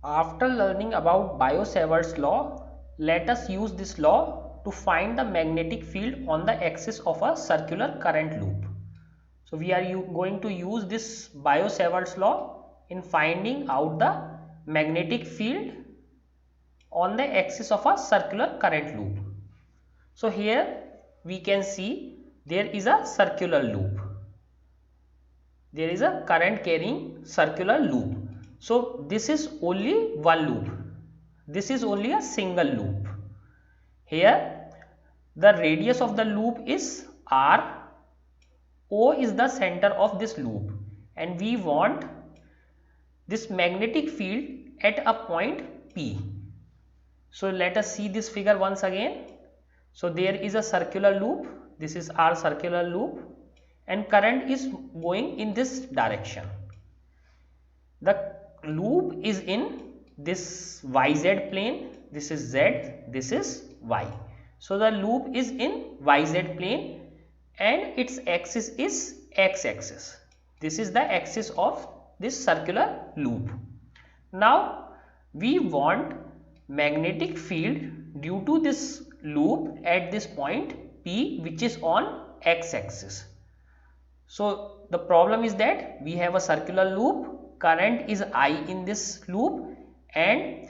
After learning about Biot-Savart's law, let us use this law to find the magnetic field on the axis of a circular current loop. So we are going to use this Biot-Savart's law in finding out the magnetic field on the axis of a circular current loop. So here we can see there is a circular loop. There is a current carrying circular loop. So this is only one loop. This is only a single loop. Here the radius of the loop is r. O is the center of this loop and we want this magnetic field at a point P. So let us see this figure once again. So there is a circular loop. This is our circular loop and current is going in this direction. The loop is in this YZ plane. This is Z, this is Y. So the loop is in YZ plane and its axis is X axis. This is the axis of this circular loop. Now we want magnetic field due to this loop at this point P, which is on X axis. So the problem is that we have a circular loop, current is I in this loop and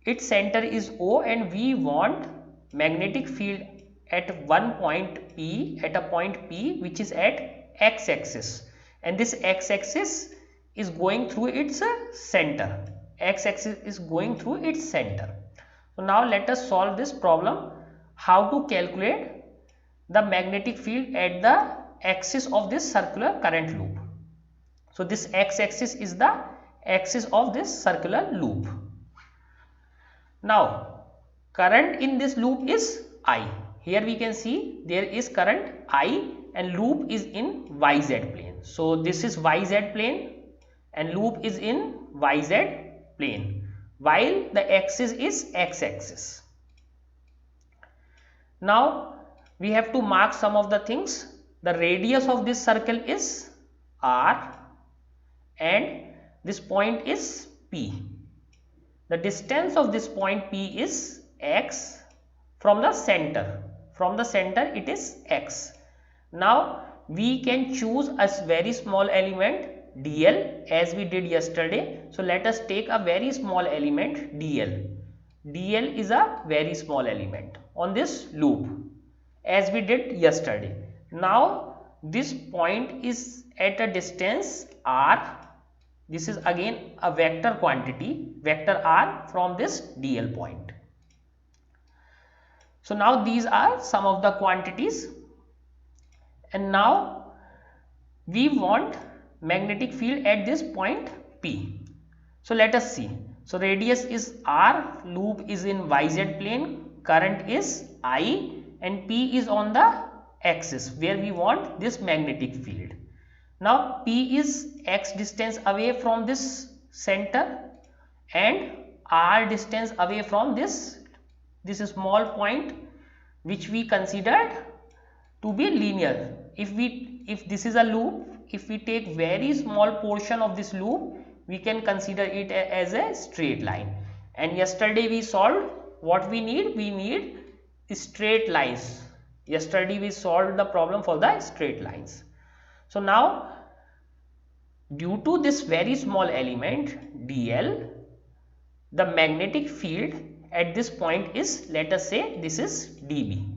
its center is O, and we want magnetic field at one point P, at a point P which is at X axis, and this X axis is going through its center. X axis is going through its center. So now let us solve this problem, how to calculate the magnetic field at the axis of this circular current loop. So this X axis is the axis of this circular loop. Now current in this loop is I. Here we can see there is current I and loop is in YZ plane. So this is YZ plane and loop is in YZ plane while the axis is X axis. Now we have to mark some of the things. The radius of this circle is R and this point is P. The distance of this point P is X from the center. From the center it is X. Now we can choose a very small element dl as we did yesterday. So let us take a very small element dl. dl is a very small element on this loop as we did yesterday. Now this point is at a distance r. This is again a vector quantity, vector r from this dl point. So now these are some of the quantities, and now we want magnetic field at this point P. So let us see. So radius is r, loop is in YZ plane, current is I and P is on the axis where we want this magnetic field. Now P is X distance away from this center and R distance away from this small point which we considered to be linear. If this is a loop, if we take very small portion of this loop, we can consider it as a straight line. And yesterday we solved what we need straight lines. Yesterday we solved the problem for the straight lines. So now due to this very small element dl, the magnetic field at this point is, let us say this is dB.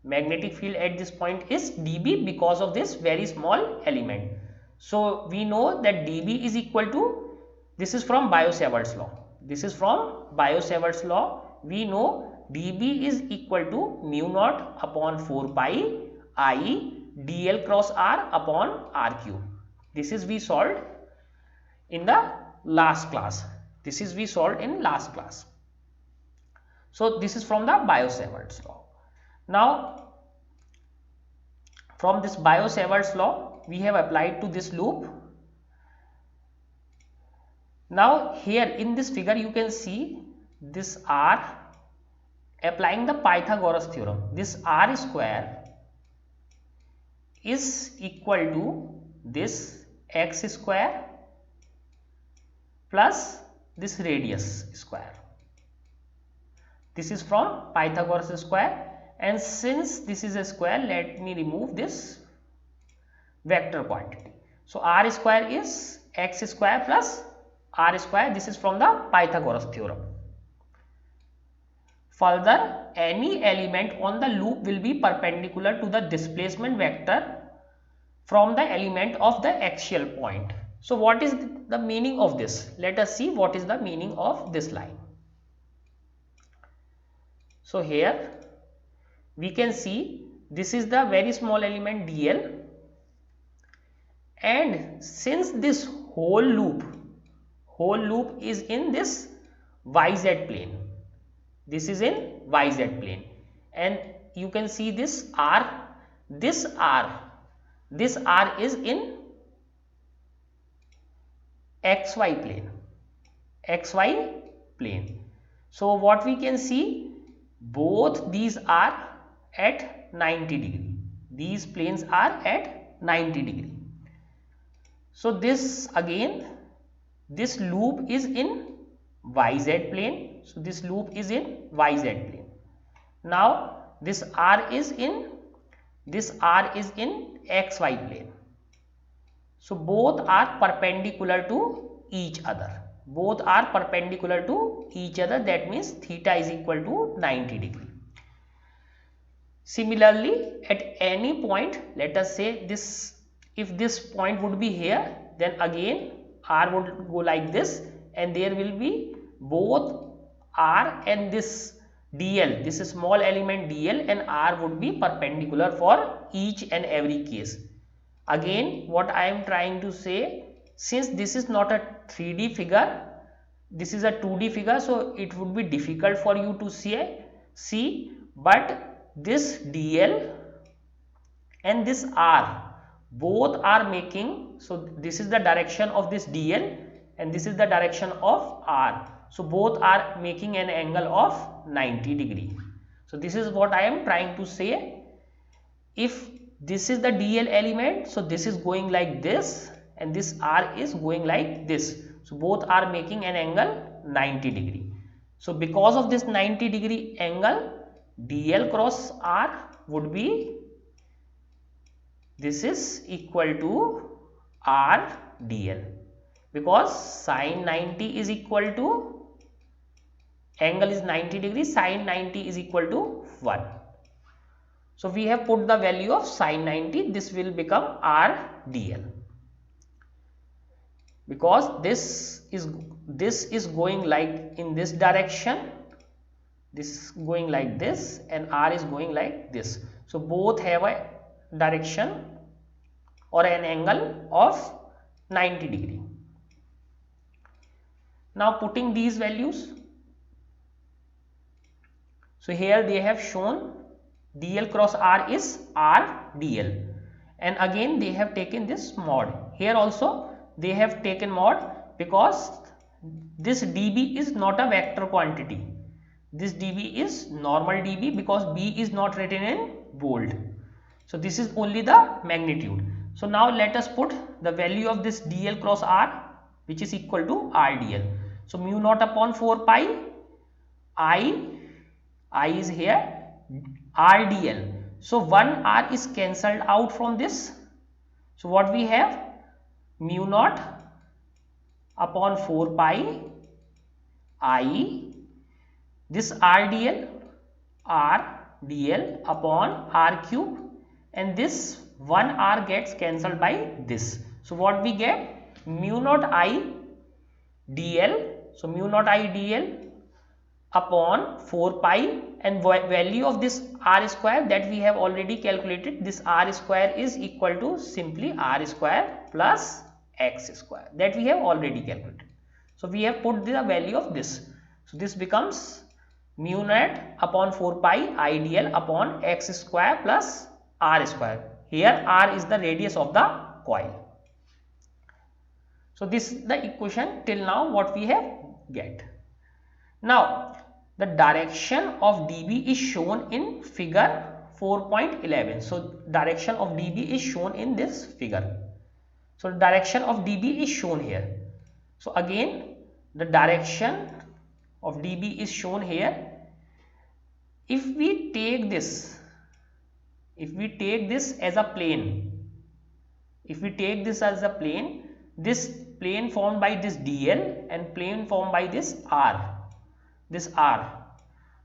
Magnetic field at this point is dB because of this very small element. So we know that dB is equal to, this is from Biot-Savart's law. This is from Biot-Savart's law. We know dB is equal to mu naught upon 4 pi I dl cross r upon r cube. This is we solved in the last class. This is we solved in last class. So this is from the Biot-Savart's law. Now from this Biot-Savart's law we have applied to this loop. Now here in this figure you can see this r, applying the Pythagoras theorem, this r square is equal to this x square plus this radius square. This is from Pythagoras square, and since this is a square, let me remove this vector quantity. So r square is x square plus r square. This is from the Pythagoras theorem. Further, any element on the loop will be perpendicular to the displacement vector from the element of the axial point. So what is the meaning of this? Let us see what is the meaning of this line. So here we can see this is the very small element dl, and since this whole loop is in this yz plane, this is in yz plane, and you can see this r is in xy plane. So what we can see, both these are at 90 degree. These planes are at 90 degree. So this again, this loop is in yz plane. So this loop is in yz plane. Now this r is in xy plane. So both are perpendicular to each other. That means theta is equal to 90 degree. Similarly, at any point, let us say this, if this point would be here, then again r would go like this, and there will be both r and this dl, this small element dl and r would be perpendicular for each and every case. Again, what I am trying to say, since this is not a 3D figure, this is a 2D figure, so it would be difficult for you to see, but this dl and this r both are making, so this is the direction of this dl and this is the direction of r, so both are making an angle of 90 degree. So this is what I am trying to say. If this is the dl element, so this is going like this and this r is going like this, so both are making an angle 90 degree. So because of this 90 degree angle, dl cross r would be, this is equal to r dl, because sine 90 is equal to, angle is 90 degree, sine 90 is equal to 1. So we have put the value of sine 90, this will become r dl, because this is going like in this direction, this is going like this and r is going like this, so both have a direction or an angle of 90 degree. Now putting these values, so here they have shown dl cross r is r dl, and again they have taken this mod. Here also they have taken mod, because this dB is not a vector quantity, this dB is normal dB, because B is not written in bold. So this is only the magnitude. So now let us put the value of this dl cross r, which is equal to r dl. So mu naught upon 4 pi I is here, r dl. So 1 r is cancelled out from this. So what we have, mu naught upon 4 pi I, this r dl upon r cube, and this 1 r gets cancelled by this. So what we get, mu naught I dl, so mu naught I dl upon 4 pi, and value of this r square that we have already calculated, this r square is equal to simply r square plus x square, that we have already calculated. So we have put the value of this, so this becomes mu naught upon 4 pi I dl upon x square plus r square. Here r is the radius of the coil. So this is the equation till now what we have get. Now the direction of dB is shown in figure 4.11. So direction of dB is shown in this figure. So direction of dB is shown here. So again the direction of dB is shown here. If we take this as a plane, this plane formed by this dl and plane formed by this r,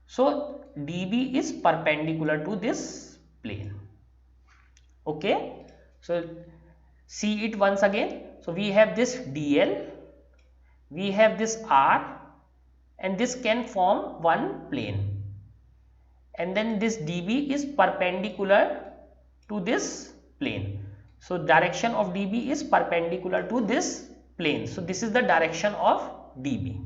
so dB is perpendicular to this plane. Okay, so see it once again. So we have this dl, we have this r, and this can form one plane, and then this dB is perpendicular to this plane. So direction of dB is perpendicular to this plane. So this is the direction of dB.